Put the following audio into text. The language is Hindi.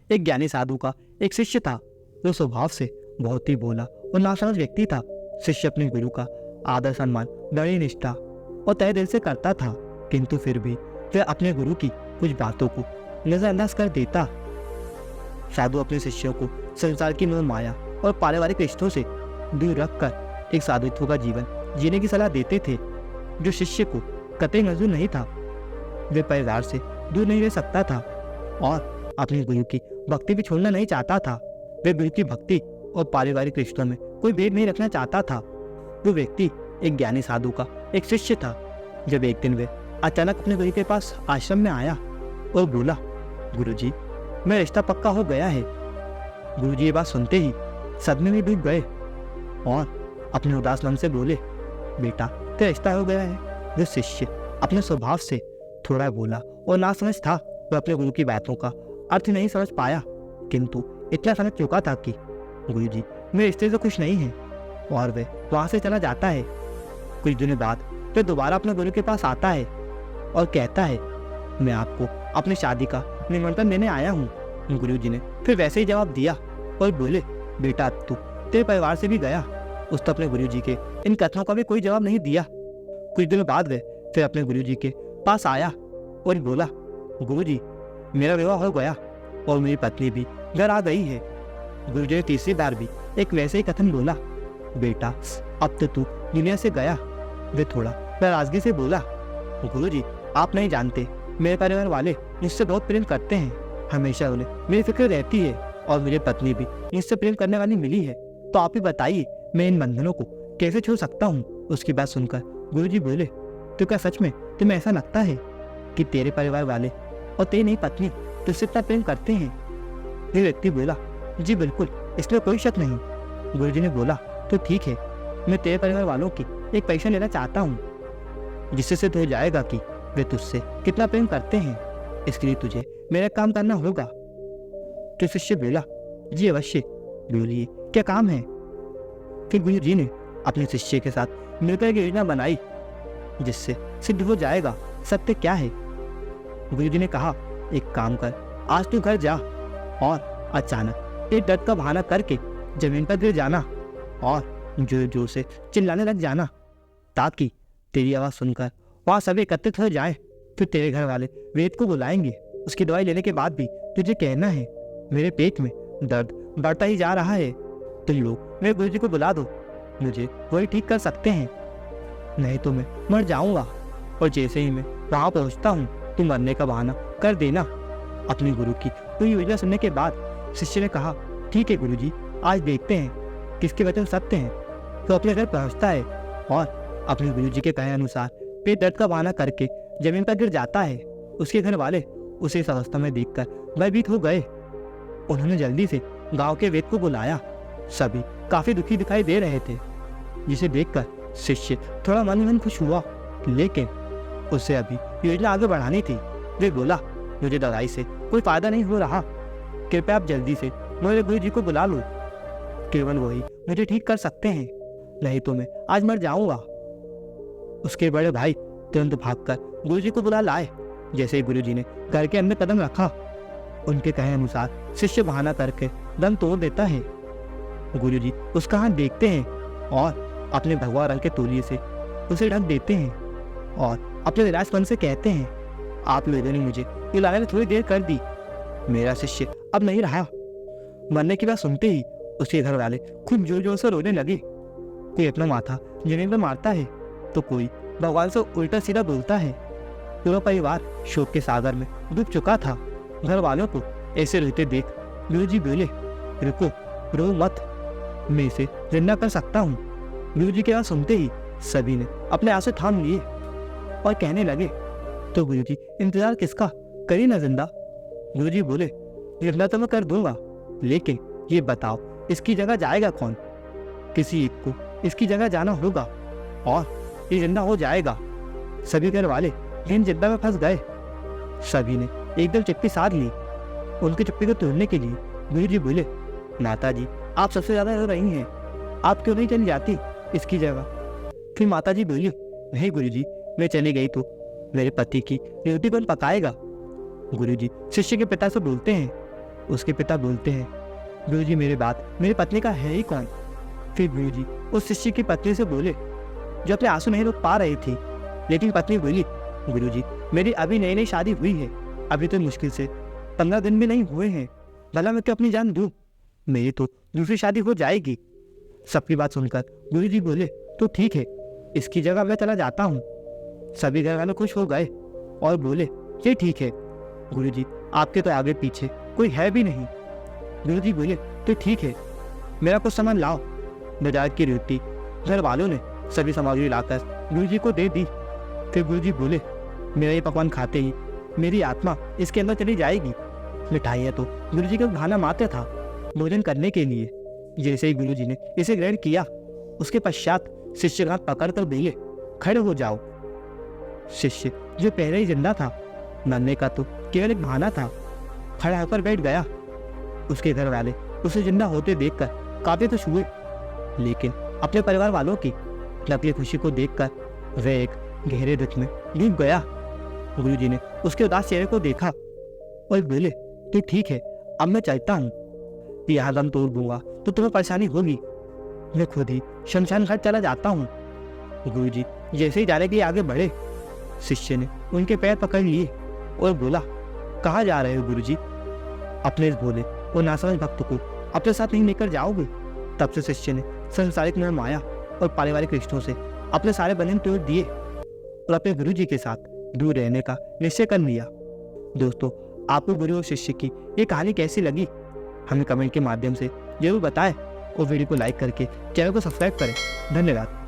एक ज्ञानी साधु का एक शिष्य था जो स्वभाव से बहुत ही भोला और नासमझ व्यक्ति था। शिष्य अपने गुरु का आदर सम्मान बड़ी निष्ठा और तहे दिल से करता था, किंतु फिर भी वह अपने गुरु की कुछ बातों को नजरअंदाज कर देता। साधु अपने शिष्यों को संसार की मोह माया और पारिवारिक रिश्तों से दूर रखकर एक साधुत्व का जीवन जीने की सलाह देते थे, जो शिष्य को कतई मंजूर नहीं था। वे परिवार से दूर नहीं रह सकता था और अपने गुरु की भक्ति भी छोड़ना नहीं चाहता था। वे गुरु की भक्ति और पारिवारिक रिश्तों में कोई भेद नहीं रखना चाहता था। वो व्यक्ति एक ज्ञानी साधु का एक शिष्य था। जब एक दिन वे अचानक अपने गुरु के पास आश्रम में आया और बोला, गुरुजी, मेरा रिश्ता पक्का हो गया है। गुरुजी ये बात सुनते ही सदमे में डूब गए और अपने उदास मन से बोले, बेटा, तेरा रिश्ता हो गया है। वो शिष्य अपने स्वभाव से थोड़ा बोला और नासमझ था। वह अपने गुरु की बातों का अर्थ नहीं समझ पाया, किंतु इतना समझ चुका था कि गुरुजी मेरे रिश्ते से खुश नहीं है और वह वहां से चला जाता है। कुछ दिनों बाद वह दोबारा अपने गुरु के पास आता है और कहता है, मैं आपको अपनी शादी का निमंत्रण देने आया हूँ। गुरुजी ने फिर वैसे ही जवाब दिया और बोले, बेटा, तू तेरे परिवार से भी गया। उसने अपने गुरुजी के इन कथनों का भी कोई जवाब नहीं दिया। कुछ दिनों बाद वह फिर अपने गुरुजी के पास आया और बोला, गुरुजी, मेरा विवाह हो गया और मेरी पत्नी भी घर आ गई है। गुरुजी ने तीसरी बार भी एक वैसे ही कथन बोला, बेटा, अब तो तू दुनिया से गया। वे थोड़ा नाराजगी से बोला, गुरुजी, आप नहीं जानते, मेरे परिवार वाले मुझसे बहुत प्रेम करते हैं। हमेशा उन्हें मेरी फिक्र रहती है और मेरी पत्नी भी मुझसे प्रेम करने वाली मिली है। तो आप ही बताइए, मैं इन बंधनों को कैसे छोड़ सकता हूँ। उसकी बात सुनकर गुरुजी बोले, तो क्या सच में तुम्हें ऐसा लगता है कि तेरे परिवार वाले और तेरी नई पत्नी तुझसे इतना प्रेम करते हैं? ये व्यक्ति बोला, जी बिल्कुल, इसमें कोई शक नहीं। गुरुजी ने बोला, तो ठीक है, मैं तेरे परिवार वालों की एक परीक्षा लेना चाहता हूँ, जिससे सिद्ध हो जाएगा कि वे तुझसे कितना प्रेम करते हैं। इसके लिए तुझे मेरा काम करना होगा। तो शिष्य बोला, जी अवश्य, बोलिए क्या काम है। फिर गुरुजी ने अपने शिष्य के साथ मिलकर एक योजना बनाई जिससे सिद्ध हो जाएगा सत्य क्या है। गुरुजी ने कहा, एक काम कर, आज तू घर जा और अचानक एक दर्द का बहाना करके जमीन पर गिर जाना और जोर जोर से चिल्लाने लग जाना, ताकि तेरी आवाज सुनकर वहां सभी एकत्रित हो जाए। फिर तेरे घर वाले वेद को बुलाएंगे। उसकी दवाई लेने के बाद भी तुझे कहना है, मेरे पेट में दर्द बढ़ता ही जा रहा है। तुम लोग मेरे गुरुजी को बुला दो, मुझे वही ठीक कर सकते हैं, नहीं तो मैं मर जाऊंगा। और जैसे ही मैं वहां पहुंचता हूँ, तुम मरने का बहाना कर देना। अपने गुरु की पूरी योजना सुनने के बाद शिष्य ने कहा, ठीक है गुरुजी, आज देखते हैं किसके वचन सत्य हैं। तो अपने घर पहुंचता है और अपने गुरुजी के कहे अनुसार पेट दर्द का बहाना करके जमीन पर गिर जाता है। उसके घर वाले उसे इस अवस्था में देखकर भयभीत हो गए। उन्होंने जल्दी से गांव के वेद को बुलाया। सभी काफी दुखी दिखाई दे रहे थे, जिसे देखकर शिष्य थोड़ा मन ही मन खुश हुआ, लेकिन उसे अभी योजना आगे बढ़ानी थी। वे बोला, मुझे दवाई से कोई फायदा नहीं हो रहा, कृपया आप जल्दी से मेरे गुरुजी को बुला लो। केवल वही मुझे ठीक कर सकते हैं, नहीं तो मैं आज मर जाऊंगा। उसके बड़े भाई तुरंत भागकर गुरुजी को बुला लाए। जैसे ही गुरुजी ने घर के अंदर कदम रखा, उनके कहे अनुसार शिष्य बहाना करके दम तोड़ देता है। गुरुजी उसका हाथ देखते हैं और अपने भगवा रंग के तौलिए से उसे ढक देते हैं और अपने निराशपन से कहते हैं, आप लोगों ने मुझे इलाज में थोड़ी देर कर दी, मेरा शिष्य अब नहीं रहा। मरने की बात सुनते ही उसके घर वाले खूब जोर जोर से रोने लगे। कोई अपना माथा जमीन पर मारता है तो कोई भगवान से उल्टा सीधा बोलता है। पूरा परिवार शोक के सागर में डूब चुका था। घर वालों को ऐसे रहते देख गुरुजी बोले, रुको, रो मत, मैं इसे जिंदा कर सकता हूँ। गुरुजी की बात सुनते ही सभी ने अपने आंसू थाम लिए और कहने लगे, तो गुरुजी इंतजार किसका, करी ना जिंदा। गुरुजी बोले, जिंदा तो मैं कर दूंगा, लेकिन ये बताओ इसकी जगह जाएगा कौन? किसी एक को इसकी जगह जाना होगा और ये जिंदा हो जाएगा। सभी घर वाले इन जिंदा में फंस गए। सभी ने एकदम चुप्पी साध ली। उनकी चुप्पी को तोड़ने के लिए गुरुजी बोले, माता जी, आप सबसे ज्यादा रो रही हैं, आप क्यों नहीं चली जाती इसकी जगह? फिर माता जी बोली, नहीं गुरुजी, मैं चली गई तो मेरे पति की रोटी कौन पकाएगा? गुरुजी शिष्य के पिता से बोलते हैं, उसके पिता बोलते हैं, गुरुजी मेरी बात मेरी पत्नी का है ही कौन? फिर गुरुजी उस शिष्य की पत्नी से बोले जो अपने आंसू नहीं रोक पा रही थी। लेकिन पत्नी बोली, गुरुजी मेरी अभी नई नई शादी हुई है, अभी तो मुश्किल से 15 दिन भी नहीं हुए हैं, भला मैं क्यों अपनी जान दूं? मेरी तो दूसरी शादी हो जाएगी। सबकी बात सुनकर गुरुजी बोले, तो ठीक है, इसकी जगह मैं चला जाता हूँ। सभी घर वाले खुश हो गए और बोले, ये ठीक है गुरुजी, आपके तो आगे पीछे कोई है भी नहीं। गुरुजी बोले, तो ठीक है, मेरा कुछ सामान लाओ। बाजार की रोटी घर वालों ने सभी सामग्री लाकर गुरुजी को दे दी। फिर गुरुजी बोले, मेरा ये पकवान खाते ही मेरी आत्मा इसके अंदर चली जाएगी। मिठाइयाँ तो गुरुजी का खाना मात्र था भोजन करने के लिए। जैसे ही गुरुजी ने इसे ग्रहण किया, उसके पश्चात शिष्य का हाथ पकड़ कर बोले, खड़े हो जाओ। शिष्य जो पहले ही जिंदा था, मरने का तो केवल एक बहाना था, खड़ा होकर बैठ गया। उसके घर वाले उसे जिंदा होते देखकर काफी खुश हुए, लेकिन अपने परिवार वालों की नकली खुशी को देखकर वह एक गहरे दुख में डूब गया। गुरुजी ने उसके उदास चेहरे को देखा और बोले, तो ठीक है, अब मैं चलता हूँ। यहाँ दम तोड़ दूंगा तो तुम्हें परेशानी होगी, मैं खुद ही शमशान घाट चला जाता हूँ। गुरुजी जैसे ही जाने के लिए आगे बढ़े, शिष्य ने उनके पैर पकड़ लिए और बोला, कहाँ जा रहे हो गुरुजी? अपने इस भोले और नासमझ भक्त को अपने साथ नहीं लेकर जाओगे? तब से शिष्य ने संसारिक में माया और पारिवारिक रिश्तों से अपने सारे बंधन तोड़ दिए और अपने गुरुजी के साथ दूर रहने का निश्चय कर लिया। दोस्तों, आपको गुरु और शिष्य की ये कहानी कैसी लगी हमें कमेंट के माध्यम से जरूर बताएं और वीडियो को लाइक करके चैनल को सब्सक्राइब करें। धन्यवाद।